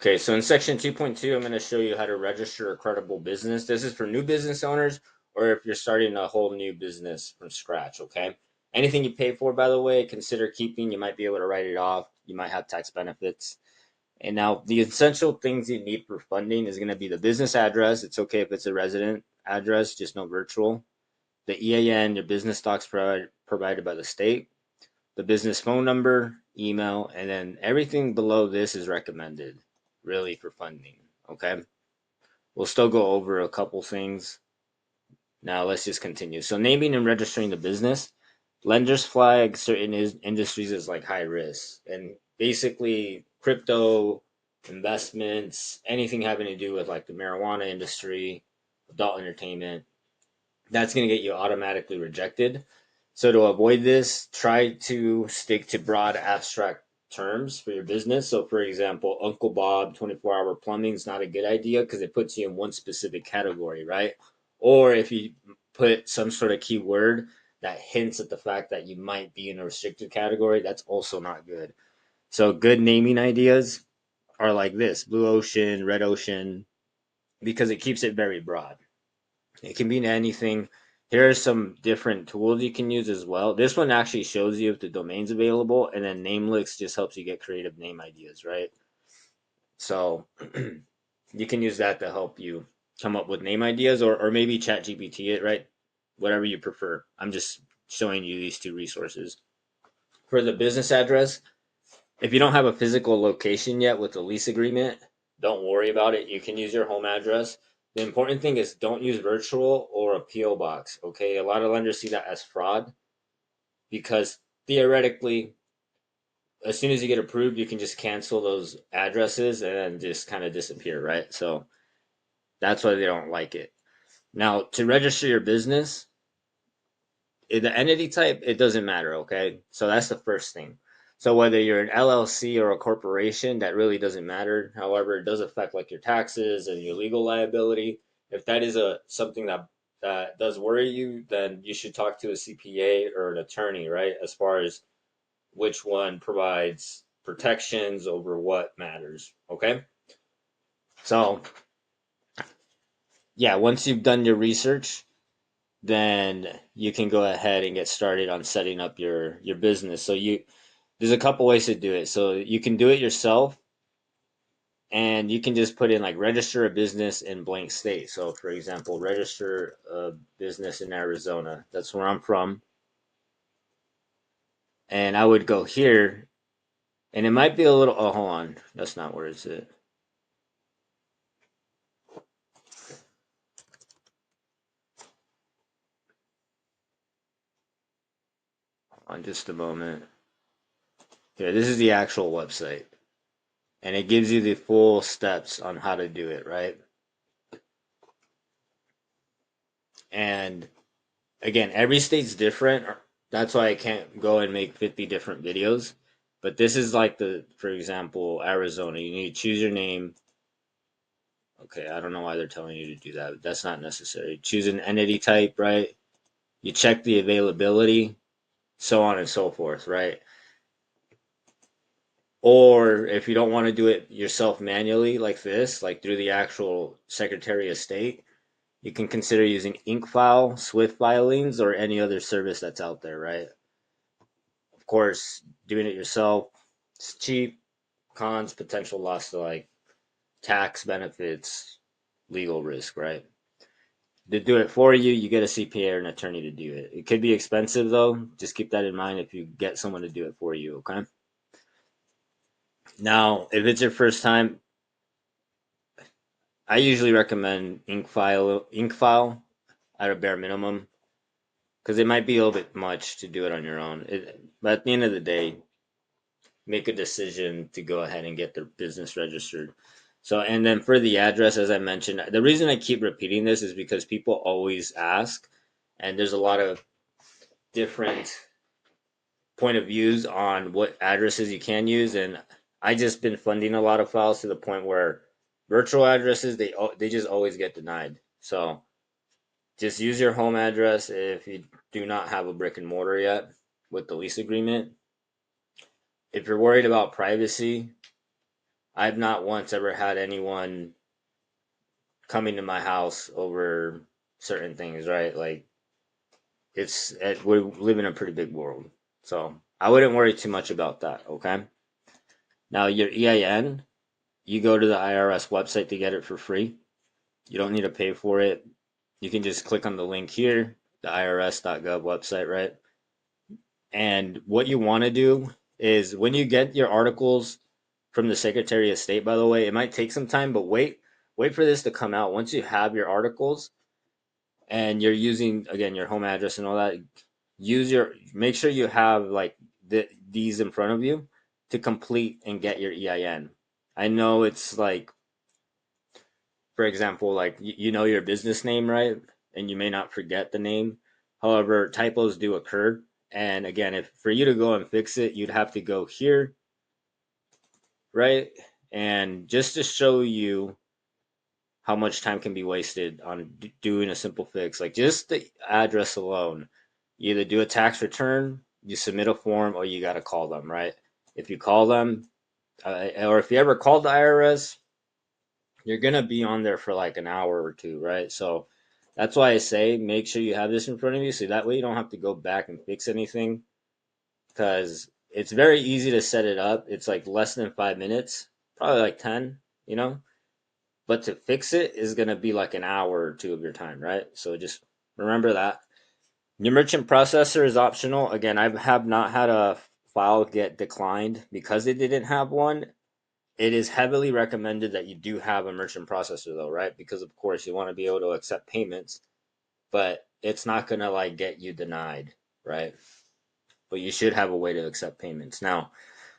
Okay, so in section 2.2, I'm going to show you how to register a credible business. This is for new business owners or if you're starting a whole new business from scratch, okay? Anything you pay for, by the way, consider keeping. You might be able to write it off. You might have tax benefits. And now the essential things you need for funding is going to be the business address. It's okay if it's a resident address, just no virtual. The EAN, your business stocks provided by the state. The business phone number, email, and then everything below this is recommended, really, for funding. Okay. We'll still go over a couple things. Now let's just continue. So naming and registering the business. Lenders flag certain industries as like high risk. And basically crypto, investments, anything having to do with like the marijuana industry, adult entertainment, that's going to get you automatically rejected. So to avoid this, try to stick to broad abstract terms for your business. So for example, Uncle Bob 24-hour plumbing is not a good idea because it puts you in one specific category, right? Or if you put some sort of keyword that hints at the fact that you might be in a restricted category, that's also not good. So good naming ideas are like this: blue ocean, red ocean, because it keeps it very broad. It can be anything. Here are some different tools you can use as well. This one actually shows you if the domain's available, and then Namelix just helps you get creative name ideas, right? So you can use that to help you come up with name ideas, or maybe chat GPT it, right? Whatever you prefer. I'm just showing you these two resources. For the business address, if you don't have a physical location yet with the lease agreement, don't worry about it. You can use your home address. The important thing is don't use virtual or a PO box. Okay, a lot of lenders see that as fraud because theoretically, as soon as you get approved, you can just cancel those addresses and just kind of disappear, right? So that's why they don't like it. Now, to register your business, the entity type, it doesn't matter, okay? So that's the first thing. So whether you're an LLC or a corporation, that really doesn't matter. However, it does affect like your taxes and your legal liability. If that is a something that does worry you, then you should talk to a CPA or an attorney, right? As far as which one provides protections over what matters, okay? So, yeah, once you've done your research, then you can go ahead and get started on setting up your business. So you there's a couple ways to do it. So you can do it yourself and you can just put in like register a business in blank state. So for example, register a business in Arizona. That's where I'm from. And I would go here and it might be a little oh hold on. That's not where it's at. On just a moment. Here, this is the actual website. And it gives you the full steps on how to do it, right? And again, every state's different. That's why I can't go and make 50 different videos. But this is like for example, Arizona. You need to choose your name. Okay, I don't know why they're telling you to do that. But that's not necessary. Choose an entity type, right? You check the availability, so on and so forth, right? Or if you don't want to do it yourself manually like this, like through the actual Secretary of State, you can consider using InkFile, Swift filings, or any other service that's out there, right? Of course, doing it yourself, it's cheap. Cons, potential loss to like tax benefits, legal risk, right? To do it for you, you get a CPA or an attorney to do it. It could be expensive though. Just keep that in mind if you get someone to do it for you, okay? Now, if it's your first time, I usually recommend InkFile at a bare minimum because it might be a little bit much to do it on your own. But at the end of the day, make a decision to go ahead and get their business registered. So, and then for the address, as I mentioned, the reason I keep repeating this is because people always ask, and there's a lot of different point of views on what addresses you can use. And I just been funding a lot of files to the point where virtual addresses they just always get denied. So just use your home address if you do not have a brick and mortar yet with the lease agreement. If you're worried about privacy, I've not once ever had anyone coming to my house over certain things, right? Like we live in a pretty big world, so I wouldn't worry too much about that. Okay. Now your EIN, you go to the IRS website to get it for free. You don't need to pay for it. You can just click on the link here, the irs.gov website, right? And what you want to do is when you get your articles from the Secretary of State, by the way, it might take some time, but wait for this to come out. Once you have your articles and you're using again your home address and all that, make sure you have like these in front of you to complete and get your EIN. I know it's like, for example, like you know your business name, right? And you may not forget the name. However, typos do occur. And again, if for you to go and fix it, you'd have to go here, right? And just to show you how much time can be wasted on doing a simple fix, like just the address alone, you either do a tax return, you submit a form, or you got to call them, right? If you call them, or if you ever called the IRS, you're gonna be on there for like an hour or two, right? So that's why I say make sure you have this in front of you, so that way you don't have to go back and fix anything, because it's very easy to set it up. It's like less than 5 minutes, probably like 10, you know. But to fix it is gonna be like an hour or two of your time, right? So just remember that. Your merchant processor is optional. Again, I have not had a file get declined because they didn't have one. It is heavily recommended that you do have a merchant processor though, right? Because of course you want to be able to accept payments, but it's not gonna like get you denied, right? But you should have a way to accept payments. Now,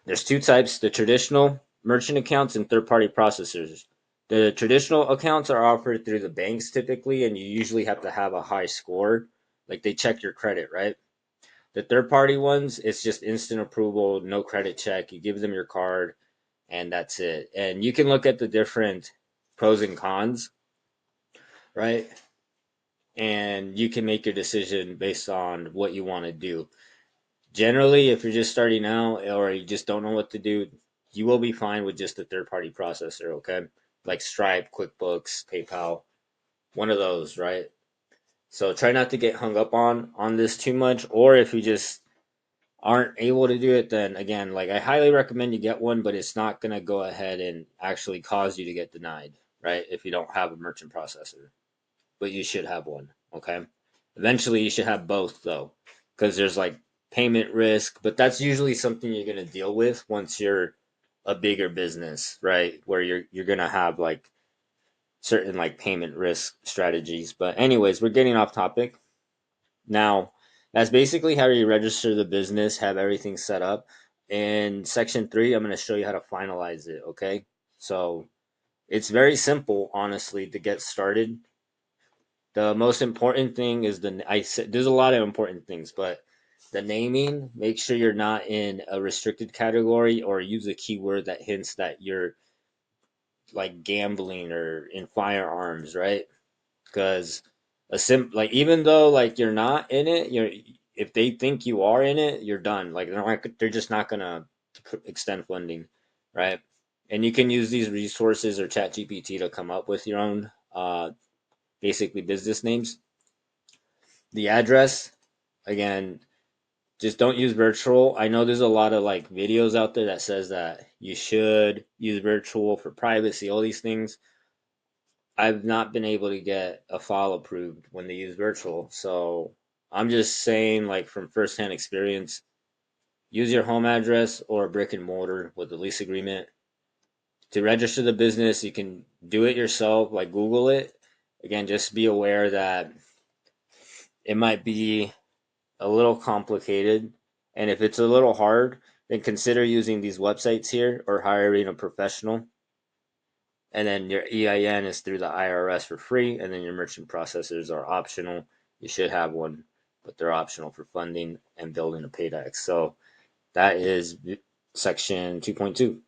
there's two types: the traditional merchant accounts and third-party processors. The traditional accounts are offered through the banks typically, and you usually have to have a high score. Like they check your credit, right? The third-party ones, it's just instant approval, no credit check. You give them your card, and that's it. And you can look at the different pros and cons, right? And you can make your decision based on what you want to do. Generally, if you're just starting out or you just don't know what to do, you will be fine with just a third party processor, okay? Like Stripe, QuickBooks, PayPal, one of those, right? So try not to get hung up on this too much, or if you just aren't able to do it, then again, like I highly recommend you get one, but it's not going to go ahead and actually cause you to get denied, right? If you don't have a merchant processor, but you should have one, okay? Eventually, you should have both though, because there's like payment risk, but that's usually something you're going to deal with once you're a bigger business, right? Where you're going to have like certain like payment risk strategies. But anyways, we're getting off topic. Now, that's basically how you register the business, have everything set up. In section 3, I'm going to show you how to finalize it, okay? So, it's very simple, honestly, to get started. The most important thing is I said there's a lot of important things, but the naming, make sure you're not in a restricted category or use a keyword that hints that you're like gambling or in firearms, right? Because like even though like you're not in it, you're if they think you are in it, you're done. Like they're just not gonna extend funding, right? And you can use these resources or Chat GPT to come up with your own basically business names. The address, again, just don't use virtual. I know there's a lot of like videos out there that says that you should use virtual for privacy, all these things. I've not been able to get a file approved when they use virtual. So I'm just saying, like from firsthand experience, use your home address or brick and mortar with the lease agreement. To register the business, you can do it yourself, like Google it. Again, just be aware that it might be a little complicated. And if it's a little hard, then consider using these websites here or hiring a professional. And then your EIN is through the IRS for free, and then your merchant processors are optional. You should have one, but they're optional for funding and building a paydex. So that is section 2.2.